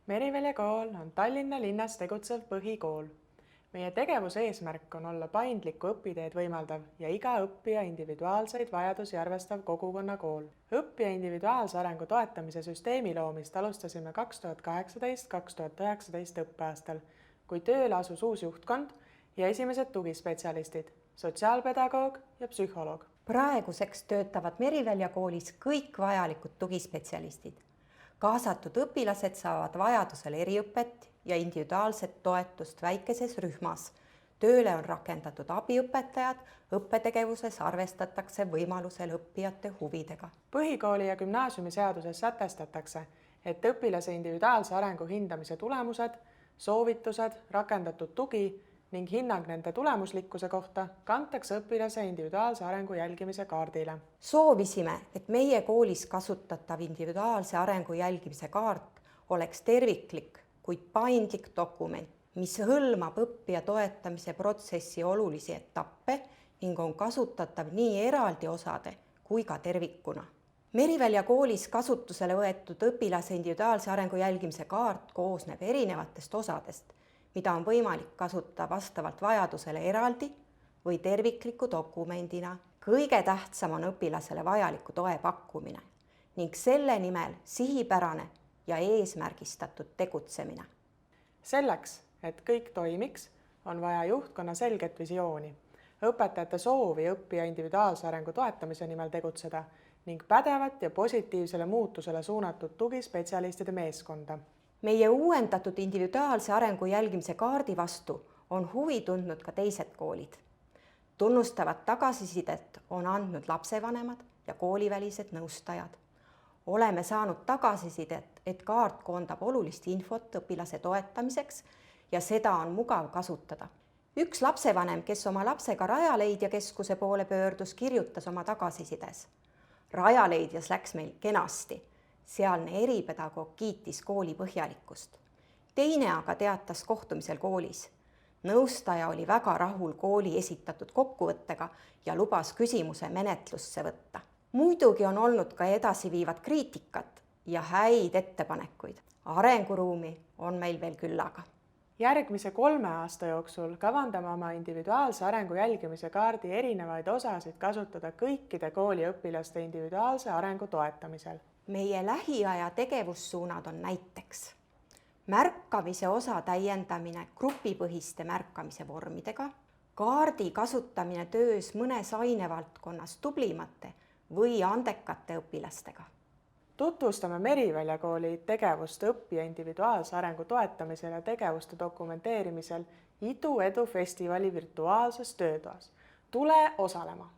Merivälja kool on Tallinna linnas tegutsev põhikool. Meie tegevuse eesmärk on olla paindlikku õpiteed võimaldav ja iga õppija individuaalseid vajadusi arvestav kogukonnakool. Õppija individuaalse arengu toetamise süsteemi loomist alustasime 2018-2019 õppeaastal, kui tööle asus uus juhtkond ja esimesed tugispetsialistid, sotsiaalpedagoog ja psühholoog. Praeguseks töötavad Merivälja koolis kõik vajalikud tugispetsialistid. Kaasatud õpilased saavad vajadusel eriõpet ja individuaalset toetust väikeses rühmas. Tööle on rakendatud abiõpetajad, õppetegevuses arvestatakse võimalusel õppijate huvidega. Põhikooli ja gümnaasiumi seaduses sätestatakse, et õpilase individuaalse arengu hindamise tulemused, soovitused, rakendatud tugi ning hinnang nende tulemuslikkuse kohta kantakse õpilase individuaalse arengu jälgimise kaardile. Soovisime, et meie koolis kasutatav individuaalse arengu jälgimise kaart oleks terviklik, kuid paindlik dokument, mis hõlmab õppija toetamise protsessi olulisi etappe ning on kasutatav nii eraldi osade kui ka tervikuna. Merivälja koolis kasutusele võetud õpilase individuaalse arengu jälgimise kaart koosneb erinevatest osadest, mida on võimalik kasutada vastavalt vajadusele eraldi või tervikliku dokumendina. Kõige tähtsam on õpilasele vajaliku toe pakkumine ning selle nimel sihipärane ja eesmärgistatud tegutsemine. Selleks, et kõik toimiks, on vaja juhtkonna selget visiooni, õpetajate soovi õppija individuaalse arengu toetamise nimel tegutseda ning pädevat ja positiivsele muutusele suunatud tugispetsialistide meeskonda. Meie uuendatud individuaalse arengu jälgimise kaardi vastu on huvi tundnud ka teised koolid. Tunnustavat tagasisidet on andnud lapsevanemad ja koolivälised nõustajad. Oleme saanud tagasisidet, et kaart koondab olulist infot õpilase toetamiseks ja seda on mugav kasutada. Üks lapsevanem, kes oma lapsega Rajaleidja keskuse poole pöördus, kirjutas oma tagasisides. Rajaleidjas läks meil kenasti. Sealne eripedagoog kiitis kooli põhjalikkust. Teine aga teatas kohtumisel koolis. Nõustaja oli väga rahul kooli esitatud kokkuvõttega ja lubas küsimuse menetlusse võtta. Muidugi on olnud ka edasiviivat kriitikat ja häid ettepanekuid. Arenguruumi on meil veel küllaga. Järgmise 3 aasta jooksul kavandame oma individuaalse arengu jälgimise kaardi erinevaid osasid kasutada kõikide kooliõpilaste individuaalse arengu toetamisel. Meie lähiaja tegevussuunad on näiteks märkamise osa täiendamine grupipõhiste märkamise vormidega, kaardi kasutamine töös mõnes ainevaldkonnas tublimate või andekate õpilastega. Tutvustame Merivälja kooli tegevust õppija individuaalse arengu toetamisel ja tegevuste dokumenteerimisel IDU Edu festivali virtuaalses töötoas. Tule osalema!